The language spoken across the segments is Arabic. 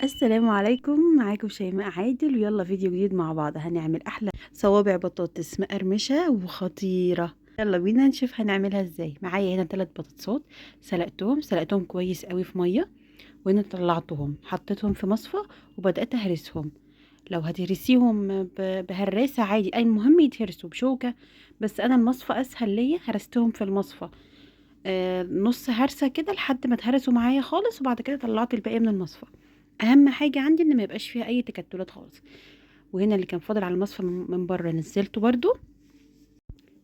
السلام عليكم، معاكم شيماء عادل ويلا فيديو جديد مع بعض. هنعمل احلى صوابع بطاطس مقرمشه وخطيره. يلا بينا نشوف هنعملها ازاي. معايا هنا 3 بطاطسات سلقتهم كويس قوي في ميه، وهنا طلعتهم حطيتهم في مصفى وبدات اهرسهم. لو هتهرسيهم بهراسه عادي، اي المهم يتهرسوا بشوكه، بس انا المصفى اسهل ليا، هرستهم في المصفى نص هرسه كده لحد ما اتهرسوا معايا خالص، وبعد كده طلعت الباقي من المصفى. اهم حاجه عندي ان ما يبقاش فيها اي تكتلات خالص. وهنا اللي كان فاضل على المصفى من بره نزلته برضو،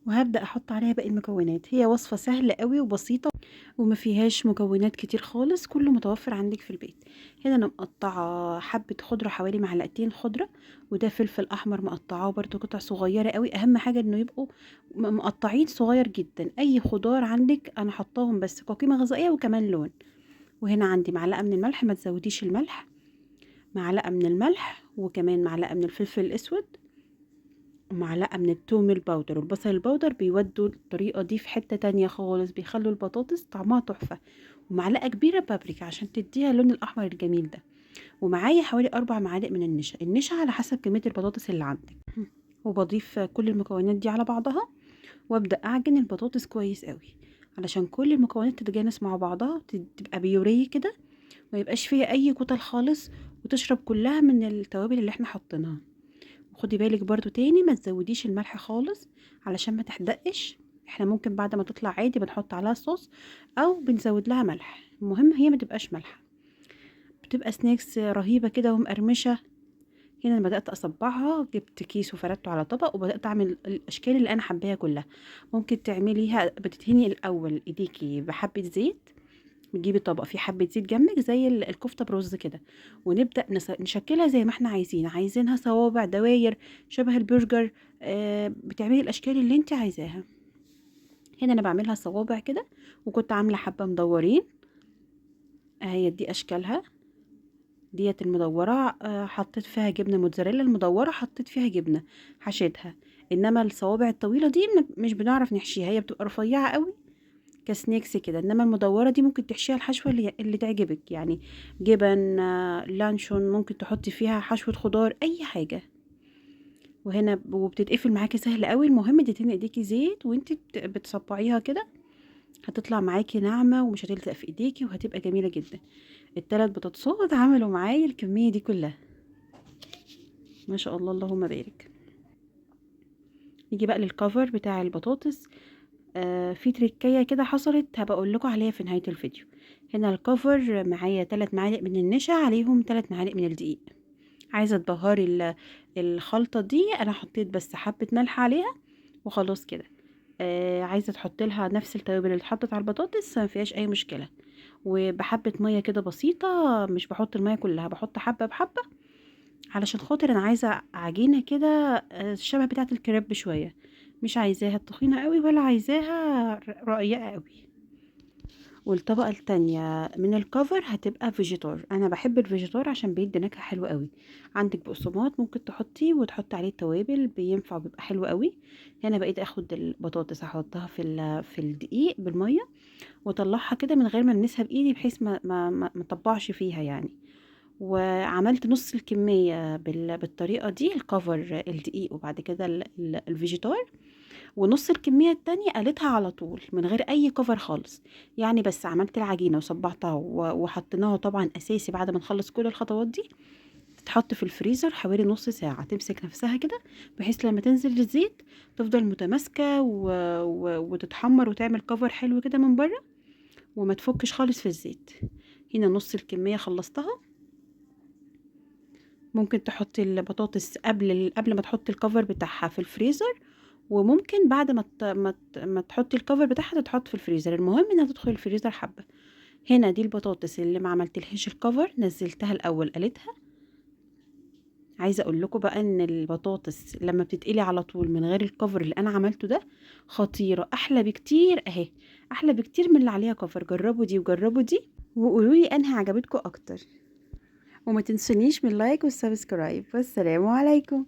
وهبدا احط عليها باقي المكونات. هي وصفه سهله قوي وبسيطه وما فيهاش مكونات كتير خالص، كله متوفر عندك في البيت. هنا انا مقطعه حبه خضره، حوالي معلقتين خضره، وده فلفل احمر مقطعاه برضو قطع صغيره قوي. اهم حاجه انه يبقوا مقطعين صغير جدا. اي خضار عندك انا حطاهم بس كقيمه غذائيه وكمان لون. وهنا عندي معلقه من الملح، ما تزوديش الملح، معلقة من الملح، وكمان معلقة من الفلفل الأسود، ومعلقة من التوم البودر والبصل البودر. بيودوا الطريقة دي في حتة تانية خالص، بيخلوا البطاطس طعمها تحفة. ومعلقة كبيرة بابريكا عشان تديها اللون الأحمر الجميل ده. ومعايا حوالي 4 معالق من النشا على حسب كمية البطاطس اللي عندك. وبضيف كل المكونات دي على بعضها، وابدأ أعجن البطاطس كويس قوي علشان كل المكونات تتجانس مع بعضها، تبقى بيوريه كده، ما يبقاش فيها اي كتل خالص، وتشرب كلها من التوابل اللي احنا حطيناها. وخدي بالك برضو تاني ما تزوديش الملح خالص علشان ما تحدقش. احنا ممكن بعد ما تطلع عادي بنحط عليها صوص او بنزود لها ملح، المهم هي ما تبقاش مالحه. بتبقى سناكس رهيبه كده ومقرمشه. هنا انا بدات اصبعها، جبت كيس وفردته على طبق وبدات اعمل الاشكال اللي انا حباها كلها. ممكن تعمليها بتدهني الاول ايديكي بحبه زيت، بتجيبي طبق فيه حبة زيت جنبك زي الكفتة برز كده، ونبدأ نشكلها زي ما احنا عايزينها صوابع دواير شبه البرجر. بتعملي الأشكال اللي انت عايزاها. هنا أنا بعملها صوابع كده، وكنت عاملة حبة مدورين اهي دي أشكالها. ديت المدورة حطيت فيها جبنة موتزاريلا المدورة، حطيت فيها جبنة حشيتها. انما الصوابع الطويلة دي مش بنعرف نحشيها، هي بتبقى رفيعة قوي كسنيكس كده. انما المدوره دي ممكن تحشيها الحشوه اللي تعجبك يعني، جبن لانشون، ممكن تحطي فيها حشوه خضار اي حاجه. وهنا وبتتقفل معاكي سهل قوي. المهم تدهني ايديكي زيت وانت بتصبعيها كده، هتطلع معاكي ناعمه ومش هتلزق في ايديكي وهتبقى جميله جدا. ال3 بطاطسات عملوا معايا الكميه دي كلها، ما شاء الله اللهم بارك. نيجي بقى للكفر بتاع البطاطس. في تريكية كده حصلت هبقى اقول لكم عليها في نهاية الفيديو. هنا الكفر معايا 3 معالق من النشا، عليهم 3 معالق من الدقيق. عايزة تبهري الخلطة دي، انا حطيت بس حبة ملح عليها وخلاص كده. عايزة تحط لها نفس التوابل اللي اتحطت على البطاطس ما فيهاش اي مشكلة. وبحبة مية كده بسيطة، مش بحط المية كلها، بحط حبة بحبة علشان خاطر انا عايزة عجينة كده شبه بتاعة الكريب شوية، مش عايزاها تخينة قوي ولا عايزاها رقيقة قوي. والطبقة التانية من الكفر هتبقى فيجيتار. انا بحب الفيجيتار عشان بيدي نكهة حلوة قوي. عندك بقسماط ممكن تحطيه وتحطي عليه التوابل، بينفع بيبقى حلو قوي. هنا بقيت اخد البطاطس احطها في الدقيق بالمية، واطلعها كده من غير ما المسها بايدي بحيث ما طبعش فيها يعني. وعملت نص الكمية بالطريقة دي الكفر الدقيق، وبعد كده الفيجيتار، ونص الكمية التانية قليتها على طول من غير اي كفر خالص. يعني بس عملت العجينة وصبعتها وحطيناها طبعا اساسي بعد ما نخلص كل الخطوات دي. تتحط في الفريزر حوالي نص ساعة تمسك نفسها كده، بحيث لما تنزل الزيت تفضل متماسكة وتتحمر وتعمل كفر حلو كده من بره، وما تفكش خالص في الزيت. هنا نص الكمية خلصتها. ممكن تحطي البطاطس قبل ما تحطي الكفر بتاعها في الفريزر، وممكن بعد ما تحطي الكفر بتاعها تتحط في الفريزر، المهم انها تدخل الفريزر حبة. هنا دي البطاطس اللي ما عملتلهاش الكفر، نزلتها الاول قليتها. عايزه اقول لكم بقى ان البطاطس لما بتتقلي على طول من غير الكفر اللي انا عملته ده خطيره، احلى بكتير اهي، احلى بكتير من اللي عليها كفر. جربوا دي وجربوا دي وقولوا لي انهي عجبتكم اكتر. وما تنسونيش من اللايك والسبسكرايب، والسلام عليكم.